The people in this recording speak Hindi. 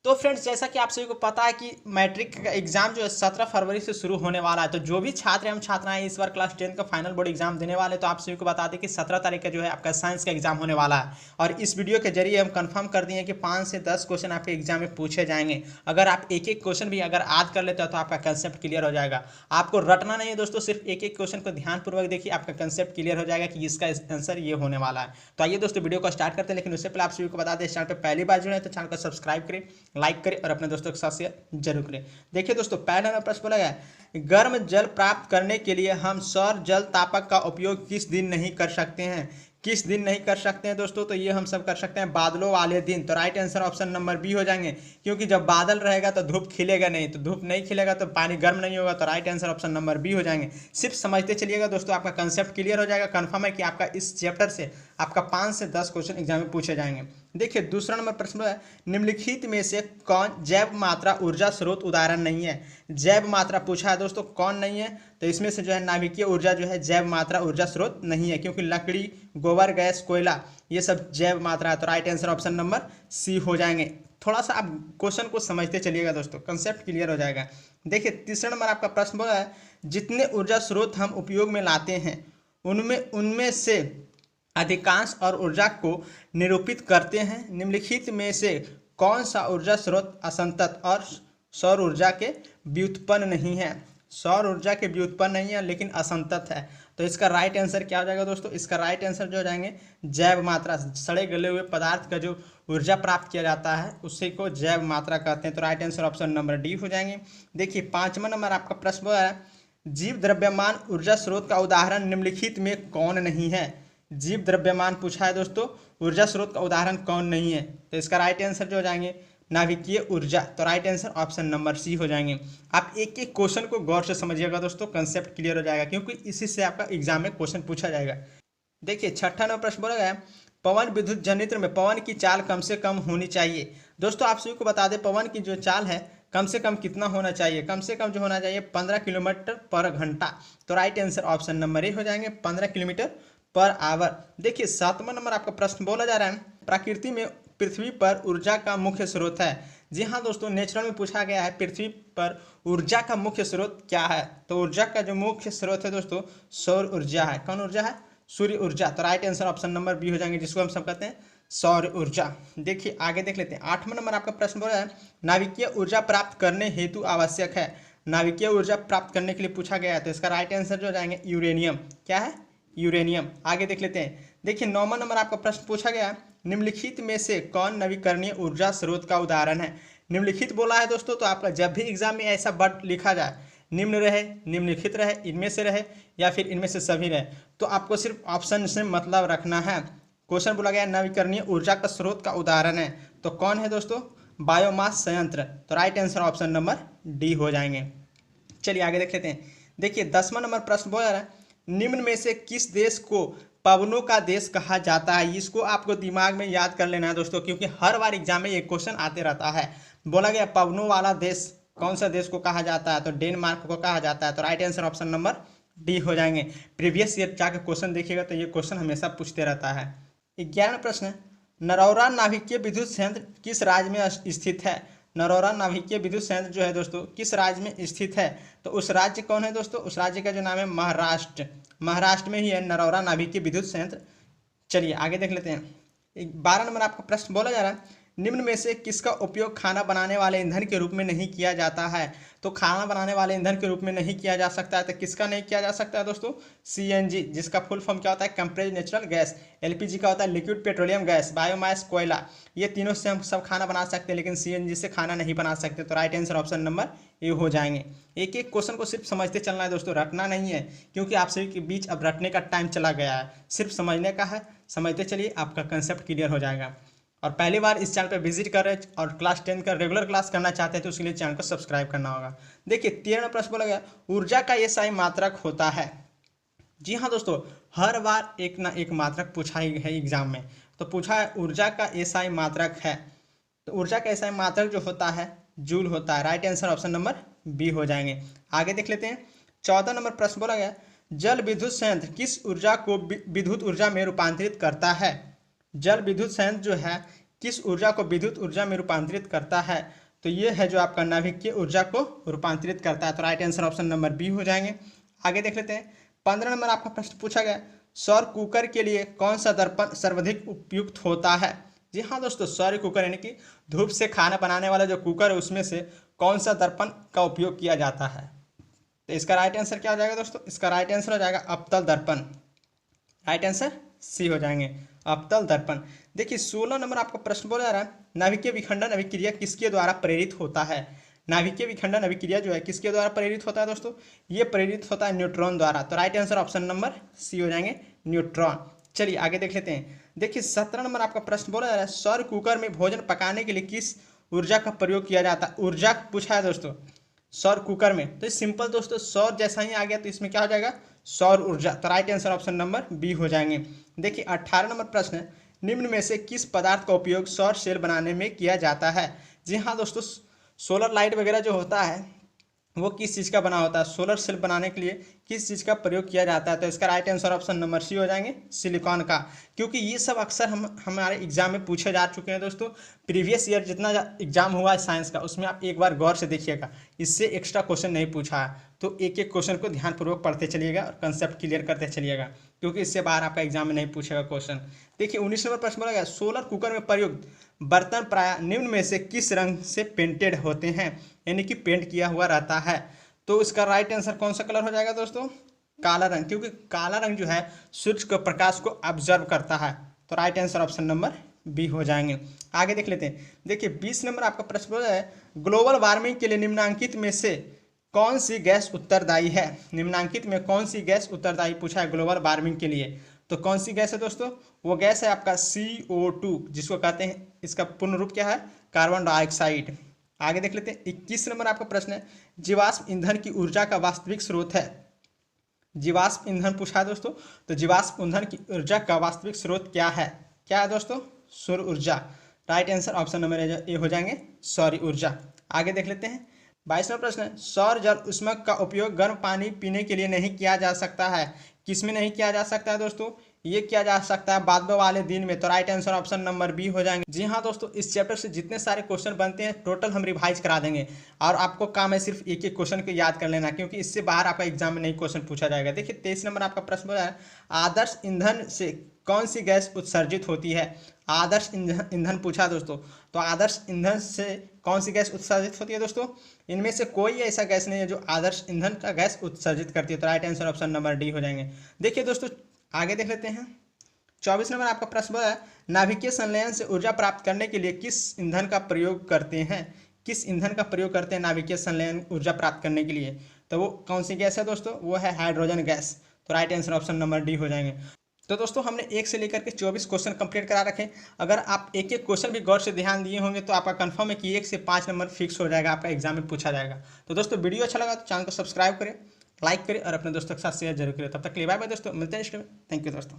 तो फ्रेंड्स, जैसा कि आप सभी को पता है कि मैट्रिक का एग्जाम जो है 17 फरवरी से शुरू होने वाला है। तो जो भी छात्र एवं छात्राएं इस बार क्लास 10 का फाइनल बोर्ड एग्जाम देने वाले हैं, तो आप सभी को बता दें कि 17 तारीख का जो है आपका साइंस का एग्जाम होने वाला है। और इस वीडियो के जरिए हम कंफर्म कर दिए कि 5 से 10 क्वेश्चन आपके एग्जाम में पूछे जाएंगे। अगर आप एक एक क्वेश्चन भी अगर याद कर लेते हो तो आपका कंसेप्ट क्लियर हो जाएगा। आपको रटना नहीं है दोस्तों, सिर्फ एक एक क्वेश्चन को ध्यानपूर्वक देखिए, आपका कंसेप्ट क्लियर हो जाएगा कि इसका आंसर ये होने वाला है। तो आइए दोस्तों वीडियो को स्टार्ट करते हैं, लेकिन उससे पहले आप सभी को बता दें, इस चैनल पर पहली बार जुड़े हैं तो चैनल को सब्सक्राइब करें, लाइक करें और अपने दोस्तों के साथ शेयर जरूर करें। देखिए दोस्तों, पहला नंबर प्रश्न बोला गया है, गर्म जल प्राप्त करने के लिए हम सौर जल तापक का उपयोग किस दिन नहीं कर सकते हैं? किस दिन नहीं कर सकते हैं दोस्तों? तो ये हम सब कर सकते हैं बादलों वाले दिन। तो right answer option number B हो जाएंगे, क्योंकि जब बादल रहेगा तो धूप खिलेगा नहीं, तो धूप नहीं खिलेगा तो पानी गर्म नहीं होगा। तो right answer option number B हो जाएंगे। सिर्फ समझते चलिएगा दोस्तों, आपका कंसेप्ट क्लियर हो जाएगा। कंफर्म है कि आपका इस चैप्टर से आपका 5 से 10 क्वेश्चन एग्जाम में पूछे जाएंगे। देखिए दूसरा नंबर प्रश्न है, निम्नलिखित में से कौन जैव मात्रा ऊर्जा स्रोत उदाहरण नहीं है? जैव मात्रा पूछा है दोस्तों, कौन नहीं है? तो इसमें से जो है नाभिकीय ऊर्जा जो है जैव मात्रा ऊर्जा स्रोत नहीं है, क्योंकि लकड़ी, गोबर गैस, कोयला ये सब जैव मात्रा है। तो right answer option number C हो जाएंगे। थोड़ा सा आप क्वेश्चन को समझते चलिएगा दोस्तों, कंसेप्ट क्लियर हो जाएगा। देखिए तीसरा नंबर आपका प्रश्न बोला है, जितने ऊर्जा स्रोत हम उपयोग में लाते हैं उनमें उनमें से अधिकांश और ऊर्जा को निरूपित करते हैं। निम्नलिखित में से कौन सा ऊर्जा स्रोत असंतत और सौर ऊर्जा के व्युत्पन्न नहीं है? सौर ऊर्जा के व्युत्पन्न नहीं है लेकिन असंतत है। तो इसका राइट आंसर क्या हो जाएगा दोस्तों? इसका राइट आंसर जो हो जाएंगे जैव मात्रा, सड़े गले हुए पदार्थ का जो ऊर्जा प्राप्त किया जाता है उसी को जैव मात्रा कहते हैं। तो right answer option number D हो जाएंगे। देखिए पांचवा नंबर आपका प्रश्न है, जीव द्रव्यमान ऊर्जा स्रोत का उदाहरण निम्नलिखित में कौन नहीं है? जीव द्रव्यमान पूछा है दोस्तों, ऊर्जा स्रोत का उदाहरण कौन नहीं है? तो इसका राइट आंसर जो हो जाएंगे नाभिकीय ऊर्जा। तो right answer option number C हो जाएंगे। आप एक एक क्वेश्चन को गौर से समझिएगा दोस्तों, कंसेप्ट क्लियर हो जाएगा, क्योंकि इसी से आपका एग्जाम में क्वेश्चन पूछा जाएगा। देखिए छठा नंबर प्रश्न बोला गया है, पवन विद्युत जनरेटर में पवन की चाल कम से कम होनी चाहिए। दोस्तों आप सभी को बता दें, पवन की जो चाल है कम से कम कितना होना चाहिए? कम से कम जो होना चाहिए 15 किलोमीटर पर घंटा। तो right answer option number A हो जाएंगे, 15 किलोमीटर पर आवर। देखिए सातवां नंबर आपका प्रश्न बोला जा रहा है, प्रकृति में पृथ्वी पर ऊर्जा का मुख्य स्रोत है। जी हाँ दोस्तों, नेचुरल में पूछा गया है पृथ्वी पर ऊर्जा का मुख्य स्रोत क्या है? तो ऊर्जा का जो मुख्य स्रोत है दोस्तों सौर ऊर्जा है। कौन ऊर्जा है? सूर्य ऊर्जा। तो right answer option number B हो जाएंगे, जिसको हम सब कहते हैं सौर ऊर्जा। देखिए आगे देख लेते हैं। आठवां नंबर आपका प्रश्न बोला है, नाभिकीय ऊर्जा प्राप्त करने हेतु आवश्यक है। नाभिकीय ऊर्जा प्राप्त करने के लिए पूछा गया है, तो इसका राइट आंसर जो हो जाएंगे यूरेनियम। क्या है? यूरेनियम। आगे देख लेते हैं। देखिए 9वां नंबर आपका प्रश्न पूछा गया है, निम्नलिखित में से कौन नवीकरणीय ऊर्जा स्रोत का उदाहरण है? निम्नलिखित बोला है दोस्तों, तो आपका जब भी एग्जाम में ऐसा वर्ड लिखा जाए, निम्न रहे, निम्नलिखित रहे, इनमें से रहे या फिर इनमें से सभी रहे, तो आपको सिर्फ ऑप्शन से मतलब रखना है। क्वेश्चन बोला गया नवीकरणीय ऊर्जा का स्रोत का उदाहरण है, तो कौन है दोस्तों? बायोमास संयंत्र। तो right answer option number D हो जाएंगे। चलिए आगे देख लेते हैं। देखिए 10वां नंबर प्रश्न बोला रहा है, निम्न में से किस देश को पवनों का देश कहा जाता है? इसको आपको दिमाग में याद कर लेना है दोस्तों, क्योंकि हर बार एग्जाम में ये क्वेश्चन आते रहता है। बोला गया पवनों वाला देश, कौन सा देश को कहा जाता है? तो डेनमार्क को कहा जाता है। तो right answer option number D हो जाएंगे। प्रीवियस ईयर जाकर क्वेश्चन देखिएगा तो ये क्वेश्चन हमेशा पूछते रहता है। 11वां प्रश्न है, नरौरा नाभिकीय विद्युत संयंत्र किस राज्य में स्थित है? नरौरा नाभिकीय विद्युत संयंत्र जो है दोस्तों किस राज्य में स्थित है? तो उस राज्य कौन है दोस्तों? उस राज्य का जो नाम है महाराष्ट्र। महाराष्ट्र में ही है नरौरा नाभिकीय विद्युत संयंत्र। चलिए आगे देख लेते हैं। 12 नंबर आपका प्रश्न बोला जा रहा है, निम्न में से किसका उपयोग खाना बनाने वाले ईंधन के रूप में नहीं किया जाता है? तो खाना बनाने वाले ईंधन के रूप में नहीं किया जा सकता है, तो किसका नहीं किया जा सकता है दोस्तों? सीएनजी, जिसका फुल फॉर्म क्या होता है? Compressed natural gas. एलपीजी का होता है लिक्विड पेट्रोलियम गैस। बायोमास कोयला, ये तीनों से हम सब खाना बना सकते हैं, लेकिन सीएनजी से खाना नहीं बना सकते। तो right answer option number A हो जाएंगे। एक एक क्वेश्चन को सिर्फ समझते चलना है दोस्तों, रटना नहीं है, क्योंकि आप सभी के बीच अब रटने का टाइम चला गया है, सिर्फ समझने का है। समझते चलिए, आपका कंसेप्ट क्लियर हो जाएगा। और पहली बार इस चैनल पर विजिट कर रहे और क्लास 10 का रेगुलर क्लास करना चाहते हैं तो उसके लिए चैनल को सब्सक्राइब करना होगा। देखिए 13वां प्रश्न बोला गया, ऊर्जा का एसआई मात्रक होता है। जी हाँ दोस्तों, हर बार एक ना एक मात्रक पूछा ही है एग्जाम में, तो पूछा है ऊर्जा का एसआई मात्रक है। तो ऊर्जा का एसआई मात्रक जो होता है जूल होता है। Right answer option number B हो जाएंगे। आगे देख लेते हैं। 14 नंबर प्रश्न बोला गया, जल विद्युत संयंत्र किस ऊर्जा को विद्युत ऊर्जा में रूपांतरित करता है? जल विद्युत संयंत्र जो है किस ऊर्जा को विद्युत ऊर्जा में रूपांतरित करता है? तो ये है जो आपका नाभिकीय ऊर्जा को रूपांतरित करता है। तो right answer option number B हो जाएंगे। आगे देख लेते हैं। 15 नंबर आपका प्रश्न पूछा गया, सौर कुकर के लिए कौन सा दर्पण सर्वाधिक उपयुक्त होता है? जी हाँ दोस्तों, सौर कुकर यानी कि धूप से खाना बनाने वाला जो कुकर है उसमें से कौन सा दर्पण का उपयोग किया जाता है? तो इसका राइट आंसर क्या हो जाएगा दोस्तों? इसका राइट आंसर हो जाएगा अवतल दर्पण। राइट आंसर सी हो जाएंगे, अवतल दर्पण। देखिए 16 नंबर आपका प्रश्न बोला जा रहा है, नाभिकीय विखंडन अभिक्रिया किसके द्वारा प्रेरित होता है? नाभिकीय विखंडन अभिक्रिया जो है किसके द्वारा प्रेरित होता है दोस्तों? ये प्रेरित होता है न्यूट्रॉन द्वारा। तो right answer option number C हो जाएंगे, न्यूट्रॉन। चलिए आगे देख लेते हैं। देखिए 17 नंबर आपका प्रश्न बोला जा रहा है, सौर कुकर में भोजन पकाने के लिए किस ऊर्जा का प्रयोग किया जाता है? ऊर्जा पूछा है दोस्तों सौर कुकर में। तो सिंपल दोस्तों, सौर जैसा ही आ गया तो इसमें क्या हो जाएगा? सौर ऊर्जा। तो right answer option number B हो जाएंगे। देखिए 18 नंबर प्रश्न है, निम्न में से किस पदार्थ का उपयोग सौर सेल बनाने में किया जाता है? जी हाँ दोस्तों, सोलर लाइट वगैरह जो होता है वो किस चीज़ का बना होता है? सोलर सेल बनाने के लिए किस चीज़ का प्रयोग किया जाता है? तो इसका right answer option number C हो जाएंगे, सिलिकॉन का। क्योंकि ये सब अक्सर हमारे एग्जाम में पूछे जा चुके हैं दोस्तों। प्रीवियस ईयर जितना एग्जाम हुआ है साइंस का उसमें आप एक बार गौर से देखिएगा, इससे एक्स्ट्रा क्वेश्चन नहीं पूछा है। तो एक एक क्वेश्चन को ध्यानपूर्वक पढ़ते चलिएगा और कंसेप्ट क्लियर करते चलिएगा, क्योंकि इससे बाहर आपका एग्जाम में नहीं पूछेगा क्वेश्चन। देखिए 19 नंबर प्रश्न बोला गया, सोलर कुकर में प्रयुक्त बर्तन प्राय निम्न में से किस रंग से पेंटेड होते हैं? यानी कि पेंट किया हुआ रहता है। तो इसका राइट आंसर कौन सा कलर हो जाएगा दोस्तों? काला रंग, क्योंकि काला रंग जो है सूर्य के प्रकाश को ऑब्जर्व करता है। तो right answer option number B हो जाएंगे। आगे देख लेते हैं। देखिए 20 नंबर आपका प्रश्न बोला है, ग्लोबल वार्मिंग के लिए निम्नलिखित में से कौन सी गैस उत्तरदायी है? निम्नलिखित में कौन सी गैस उत्तरदायी पूछा है ग्लोबल वार्मिंग के लिए? तो कौन सी गैस है दोस्तों? वो गैस है आपका CO2, जिसको कहते हैं, इसका पूर्ण रूप क्या है? Carbon dioxide. आगे देख लेते हैं। 21 नंबर आपका प्रश्न है, जीवाश्म ईंधन की ऊर्जा का वास्तविक स्रोत है? जीवाश्म ईंधन पूछा है दोस्तों, तो जीवाश्म ईंधन की ऊर्जा का वास्तविक स्रोत क्या है? क्या है दोस्तों? सौर ऊर्जा। Right answer option number A हो जाएंगे, सौर ऊर्जा। आगे देख लेते हैं। 22वां प्रश्न है, सौर जल ऊष्मक का उपयोग गर्म पानी पीने के लिए नहीं किया जा सकता है? किसमें नहीं किया जा सकता है दोस्तों? ये किया जा सकता है बादलों वाले दिन में। तो right answer option number B हो जाएंगे। जी हाँ दोस्तों, इस चैप्टर से जितने सारे क्वेश्चन बनते हैं टोटल हम रिवाइज करा देंगे, और आपको काम है सिर्फ एक एक क्वेश्चन को याद कर लेना, क्योंकि इससे बाहर आपका एग्जाम में नहीं क्वेश्चन पूछा जाएगा। देखिए 23 नंबर आपका प्रश्न बोला है, आदर्श ईंधन से कौन सी गैस उत्सर्जित होती है? आदर्श ईंधन पूछा दोस्तों, तो आदर्श ईंधन से कौन सी गैस उत्सर्जित होती है दोस्तों? इनमें से कोई ऐसा गैस नहीं है जो आदर्श ईंधन का गैस उत्सर्जित करती है। तो right answer option number D हो जाएंगे। देखिए दोस्तों आगे देख लेते हैं। 24 नंबर आपका प्रश्न बोला है, नाभिकीय संलयन से ऊर्जा प्राप्त करने के लिए किस ईंधन का प्रयोग करते हैं? किस ईंधन का प्रयोग करते हैं नाभिकीय संलयन ऊर्जा प्राप्त करने के लिए? तो वो कौन सी गैस है दोस्तों? वो है हाइड्रोजन गैस। तो right answer option number D हो जाएंगे। तो दोस्तों हमने 1 से लेकर के 24 क्वेश्चन कंप्लीट करा रखे। अगर आप एक एक क्वेश्चन भी गौर से ध्यान दिए होंगे तो आपका कंफर्म है कि 1 से 5 नंबर फिक्स हो जाएगा, आपका एग्जाम में पूछा जाएगा। तो दोस्तों वीडियो अच्छा लगा तो चैनल को सब्सक्राइब करें, लाइक करें और अपने दोस्तों के साथ शेयर जरूर करें। तब तक के लिए बाय बाय दोस्तों, मिलते हैं नेक्स्ट में। थैंक यू दोस्तों।